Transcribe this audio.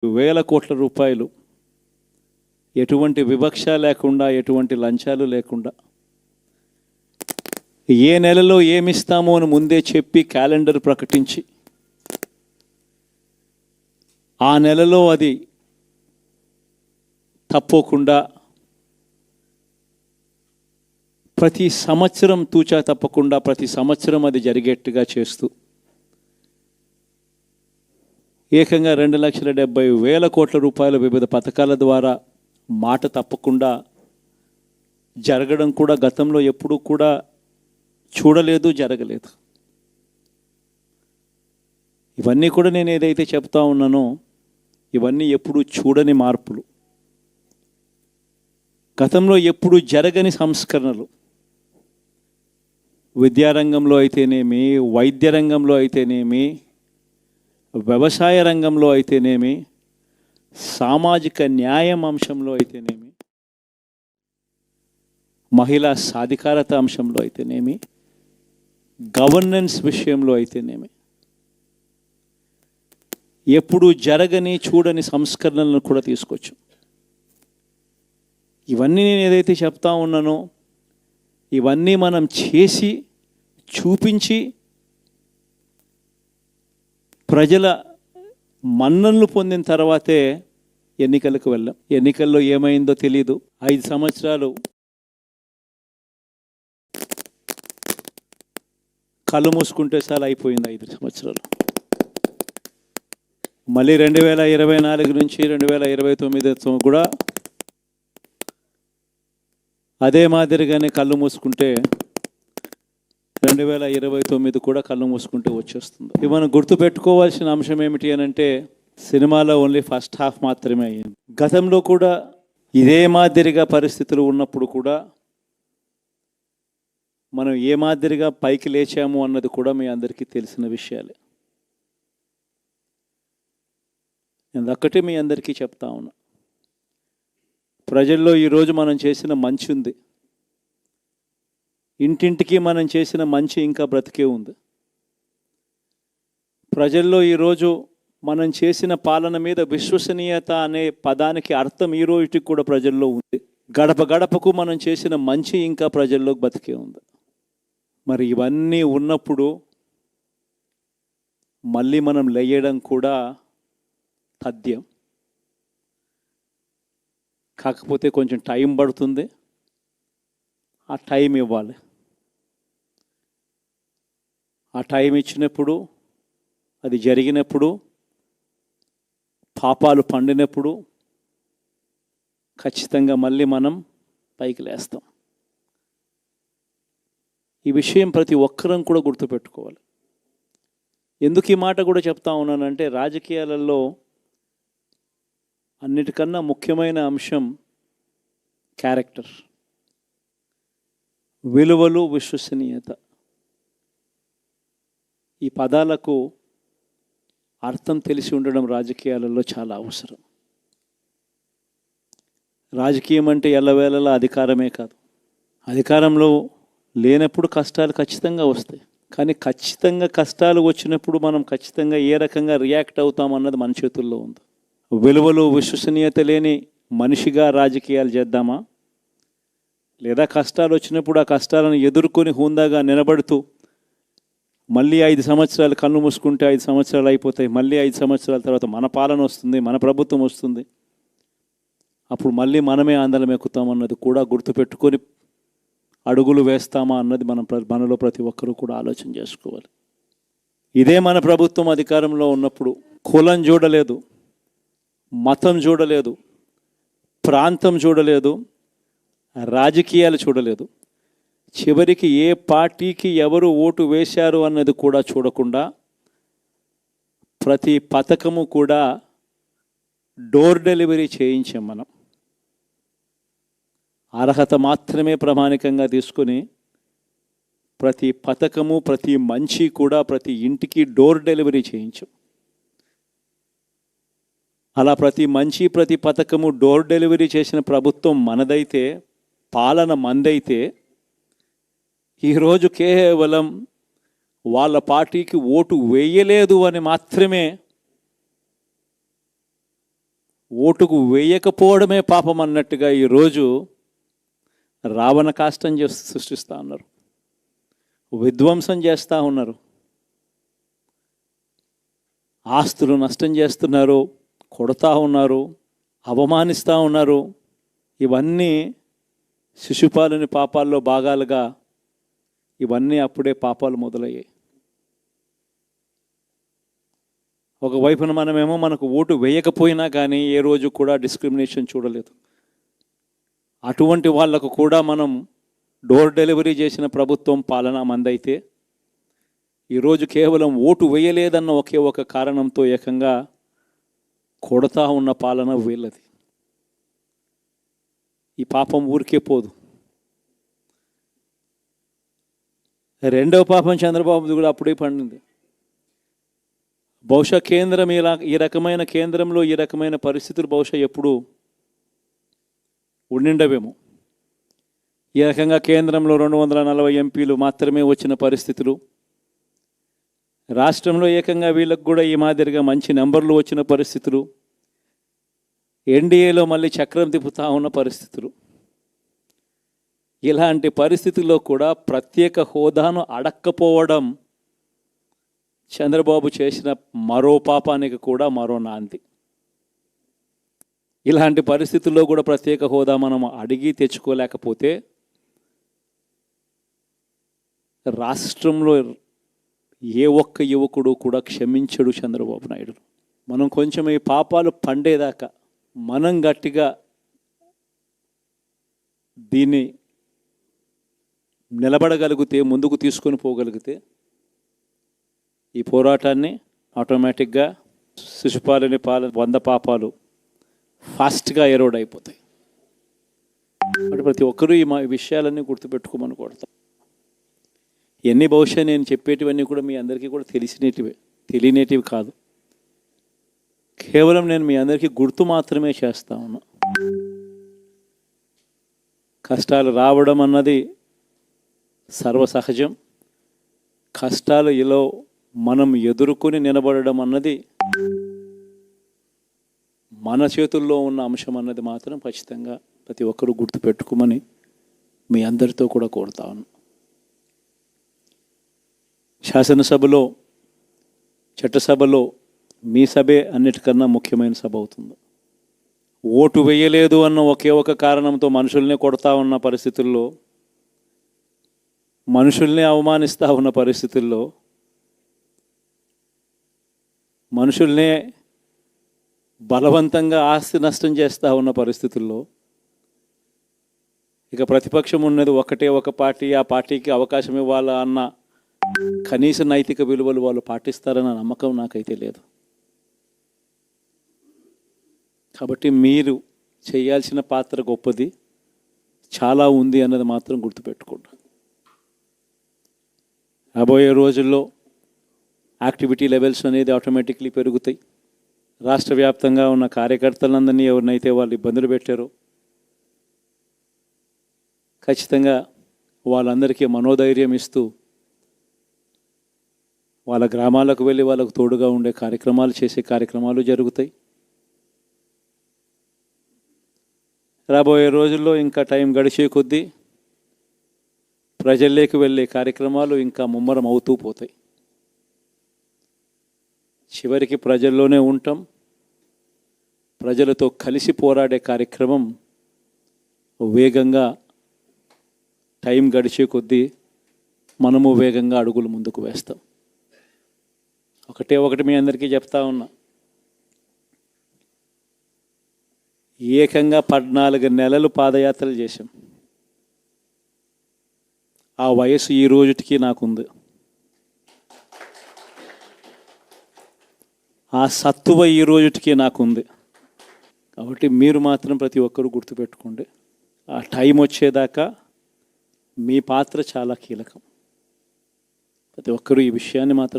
వేల కోట్ల రూపాయలు ఎటువంటి వివక్ష లేకుండా, ఎటువంటి లంచాలు లేకుండా, ఏ నెలలో ఏమిస్తామో అని ముందే చెప్పి క్యాలెండర్ ప్రకటించి ఆ నెలలో అది తప్పకుండా ప్రతి సంవత్సరం తూచా తప్పకుండా ప్రతి సంవత్సరం అది జరిగేట్టుగా చేస్తూ ఏకంగా 2,70,000 కోట్ల రూపాయల వివిధ పథకాల ద్వారా మాట తప్పకుండా జరగడం కూడా గతంలో ఎప్పుడూ కూడా చూడలేదు, జరగలేదు. ఇవన్నీ కూడా నేను ఏదైతే చెప్తా ఉన్నానో ఇవన్నీ ఎప్పుడూ చూడని మార్పులు, గతంలో ఎప్పుడూ జరగని సంస్కరణలు. విద్యారంగంలో అయితేనేమి, వైద్య రంగంలో అయితేనేమి, వ్యవసాయ రంగంలో అయితేనేమి, సామాజిక న్యాయం అంశంలో అయితేనేమి, మహిళా సాధికారత అంశంలో అయితేనేమి, గవర్నెన్స్ విషయంలో అయితేనేమి ఎప్పుడు జరగని చూడని సంస్కరణలను కూడా తీసుకొచ్చు. ఇవన్నీ నేను ఏదైతే చెప్తా ఉన్నానో ఇవన్నీ మనం చేసి చూపించి ప్రజల మన్ననలు పొందిన తర్వాతే ఎన్నికలకు వెళ్ళాం. ఎన్నికల్లో ఏమైందో తెలీదు. 5 సంవత్సరాలు కళ్ళు మూసుకుంటే చాలా అయిపోయింది. 5 సంవత్సరాలు. మళ్ళీ 2024 నుంచి 2029 కూడా అదే మాదిరిగానే కళ్ళు మూసుకుంటే 2029 కూడా కళ్ళు మూసుకుంటే వచ్చేస్తుంది. ఇవి మనం గుర్తుపెట్టుకోవాల్సిన అంశం ఏమిటి అని అంటే, సినిమాలో ఓన్లీ ఫస్ట్ హాఫ్ మాత్రమే అయ్యింది. గతంలో కూడా ఇదే మాదిరిగా పరిస్థితులు ఉన్నప్పుడు కూడా మనం ఏ మాదిరిగా పైకి లేచాము అన్నది కూడా మీ అందరికీ తెలిసిన విషయాలే. నేను ఒక్కటే మీ అందరికీ చెప్తా ఉన్నా, ప్రజల్లో ఈరోజు మనం చేసిన మంచి ఉంది. ఇంటింటికి మనం చేసిన మంచి ఇంకా బ్రతికే ఉంది. ప్రజల్లో ఈరోజు మనం చేసిన పాలన మీద విశ్వసనీయత అనే పదానికి అర్థం ఈ రోజుకి కూడా ప్రజల్లో ఉంది. గడప గడపకు మనం చేసిన మంచి ఇంకా ప్రజల్లో బతికే ఉంది. మరి ఇవన్నీ ఉన్నప్పుడు మళ్ళీ మనం లేయడం కూడా తథ్యం. కాకపోతే కొంచెం టైం పడుతుంది. ఆ టైం ఇవ్వాలి. ఆ టైం ఇచ్చినప్పుడు, అది జరిగినప్పుడు, పాపాలు పండినప్పుడు ఖచ్చితంగా మళ్ళీ మనం పైకి లేస్తాం. ఈ విషయం ప్రతి ఒక్కరం కూడా గుర్తుపెట్టుకోవాలి. ఎందుకు ఈ మాట కూడా చెప్తా ఉన్నానంటే, రాజకీయాలలో అన్నిటికన్నా ముఖ్యమైన అంశం క్యారెక్టర్, విలువలు, విశ్వసనీయత. ఈ పదాలకు అర్థం తెలిసి ఉండడం రాజకీయాలలో చాలా అవసరం. రాజకీయం అంటే ఎల్లవేళలా అధికారమే కాదు. అధికారంలో లేనప్పుడు కష్టాలు ఖచ్చితంగా వస్తాయి. కానీ ఖచ్చితంగా కష్టాలు వచ్చినప్పుడు మనం ఖచ్చితంగా ఏ రకంగా రియాక్ట్ అవుతాం అన్నది మన చేతుల్లో ఉంది. విలువలు, విశ్వసనీయత లేని మనిషిగా రాజకీయాలు చేద్దామా, లేదా కష్టాలు వచ్చినప్పుడు ఆ కష్టాలను ఎదుర్కొని హుందాగా నిలబడుతూ మళ్ళీ 5 సంవత్సరాలు కళ్ళు మూసుకుంటే 5 సంవత్సరాలు అయిపోతాయి, మళ్ళీ 5 సంవత్సరాల తర్వాత మన పాలన వస్తుంది, మన ప్రభుత్వం వస్తుంది, అప్పుడు మళ్ళీ మనమే ఆందోళన ఎక్కుతామన్నది కూడా గుర్తుపెట్టుకొని అడుగులు వేస్తామా అన్నది మనలో ప్రతి ఒక్కరూ కూడా ఆలోచన చేసుకోవాలి. ఇదే మన ప్రభుత్వం అధికారంలో ఉన్నప్పుడు కులం చూడలేదు, మతం చూడలేదు, ప్రాంతం చూడలేదు, రాజకీయాలు చూడలేదు, చివరికి ఏ పార్టీకి ఎవరు ఓటు వేశారు అన్నది కూడా చూడకుండా ప్రతి పథకము కూడా డోర్ డెలివరీ చేయించాం. మనం అర్హత మాత్రమే ప్రామాణికంగా తీసుకొని ప్రతి పథకము, ప్రతి మంచి కూడా ప్రతి ఇంటికి డోర్ డెలివరీ చేయించాం. అలా ప్రతి మంచి, ప్రతి పథకము డోర్ డెలివరీ చేసిన ప్రభుత్వం మనదైతే, పాలన మందైతే, ఈరోజు కేవలం వాళ్ళ పార్టీకి ఓటు వేయలేదు అని మాత్రమే ఓటుకు వేయకపోవడమే పాపం అన్నట్టుగా ఈరోజు రావణ కాష్టం చేసి సృష్టిస్తూ ఉన్నారు, విధ్వంసం చేస్తూ ఉన్నారు, ఆస్తులు నష్టం చేస్తున్నారు, కొడతా ఉన్నారు, అవమానిస్తూ ఉన్నారు. ఇవన్నీ శిశుపాలుని పాపాల్లో భాగాలుగా ఇవన్నీ అప్పుడే పాపాలు మొదలయ్యాయి. ఒకవైపున మనమేమో మనకు ఓటు వేయకపోయినా కానీ ఏ రోజు కూడా డిస్క్రిమినేషన్ చూడలేదు. అటువంటి వాళ్లకు కూడా మనం డోర్ డెలివరీ చేసిన ప్రభుత్వం పాలన మందైతే ఈరోజు కేవలం ఓటు వేయలేదన్న ఒకే ఒక కారణంతో ఏకంగా కొడతా ఉన్న పాలన వీళ్ళది. ఈ పాపం ఊరికే పోదు. రెండవ పాపం చంద్రబాబుది కూడా అప్పుడే పండింది. బహుశా కేంద్రం ఈ రకమైన కేంద్రంలో ఈ రకమైన పరిస్థితులు బహుశా ఎప్పుడు ఉండిండవేమో. ఈ రకంగా కేంద్రంలో 240 ఎంపీలు మాత్రమే వచ్చిన పరిస్థితులు, రాష్ట్రంలో ఏకంగా వీళ్ళకు కూడా ఈ మాదిరిగా మంచి నెంబర్లు వచ్చిన పరిస్థితులు, ఎన్డీఏలో మళ్ళీ చక్రం తిప్పుతా ఉన్న పరిస్థితులు. ఇలాంటి పరిస్థితుల్లో కూడా ప్రత్యేక హోదాను అడక్కపోవడం చంద్రబాబు చేసిన మరో పాపానికి కూడా మరో నాంది. ఇలాంటి పరిస్థితుల్లో కూడా ప్రత్యేక హోదా మనం అడిగి తెచ్చుకోలేకపోతే రాష్ట్రంలో ఏ ఒక్క యువకుడు కూడా క్షమించడు చంద్రబాబు నాయుడు. మనం కొంచెం ఈ పాపాలు పండేదాకా మనం గట్టిగా దీన్ని నిలబడగలిగితే, ముందుకు తీసుకొని పోగలిగితే ఈ పోరాటాన్ని ఆటోమేటిక్గా శిశుపాలుని 100 పాపాలు ఫాస్ట్గా ఎరోడ్ అయిపోతాయి. అంటే ప్రతి ఒక్కరూ ఈ విషయాలన్నీ గుర్తుపెట్టుకోమని కొడతాం. ఇవన్నీ బహుశా నేను చెప్పేటివన్నీ కూడా మీ అందరికీ కూడా తెలియనేటివి కాదు. కేవలం నేను మీ అందరికీ గుర్తు మాత్రమే చేస్తా ఉన్నా. కష్టాలు రావడం అన్నది సర్వసహజం. కష్టాలు ఇలా మనం ఎదుర్కొని నిలబడడం అన్నది మన చేతుల్లో ఉన్న అంశం అన్నది మాత్రం ఖచ్చితంగా ప్రతి ఒక్కరూ గుర్తుపెట్టుకోమని మీ అందరితో కూడా కోరుతా ఉన్నాను. శాసనసభలో, చట్టసభలో మీ సభే అన్నిటికన్నా ముఖ్యమైన సభ అవుతుంది. ఓటు వేయలేదు అన్న ఒకే ఒక కారణంతో మనుషుల్ని కొడతా ఉన్న పరిస్థితుల్లో, మనుషుల్ని అవమానిస్తూ ఉన్న పరిస్థితుల్లో, మనుషుల్నే బలవంతంగా ఆస్తి నష్టం చేస్తూ ఉన్న పరిస్థితుల్లో ఇక ప్రతిపక్షం ఉన్నది ఒకటే ఒక పార్టీ, ఆ పార్టీకి అవకాశం ఇవ్వాలా అన్న కనీస నైతిక విలువలు వాళ్ళు పాటిస్తారన్న నమ్మకం నాకైతే లేదు. కాబట్టి మీరు చేయాల్సిన పాత్ర గొప్పది, చాలా ఉంది అన్నది మాత్రం గుర్తుపెట్టుకోండి. రాబోయే రోజుల్లో యాక్టివిటీ లెవెల్స్ అనేది ఆటోమేటిక్లీ పెరుగుతాయి. రాష్ట్ర వ్యాప్తంగా ఉన్న కార్యకర్తలందరినీ ఎవరినైతే వాళ్ళు ఇబ్బందులు పెట్టారో ఖచ్చితంగా వాళ్ళందరికీ మనోధైర్యం ఇస్తూ వాళ్ళ గ్రామాలకు వెళ్ళి వాళ్ళకు తోడుగా ఉండే చేసే కార్యక్రమాలు జరుగుతాయి. రాబోయే రోజుల్లో ఇంకా టైం గడిచే కొద్దీ ప్రజల్లోకి వెళ్ళే కార్యక్రమాలు ఇంకా ముమ్మరం అవుతూ పోతాయి. చివరికి ప్రజల్లోనే ఉంటాం. ప్రజలతో కలిసి పోరాడే కార్యక్రమం వేగంగా టైం గడిచే కొద్దీ మనము వేగంగా అడుగులు ముందుకు వేస్తాం. ఒకటి మీ అందరికీ చెప్తా ఉన్నా, ఏకంగా 14 నెలలు పాదయాత్రలు చేశాం. ఆ వయసు ఈ రోజుటికి నాకుంది. ఆ సత్తువ ఈ రోజుటికి నాకుంది. కాబట్టి మీరు మాత్రం ప్రతి ఒక్కరూ గుర్తుపెట్టుకోండి, ఆ టైం వచ్చేదాకా మీ పాత్ర చాలా కీలకం. ప్రతి ఒక్కరూ ఈ విషయాన్ని మాత్రం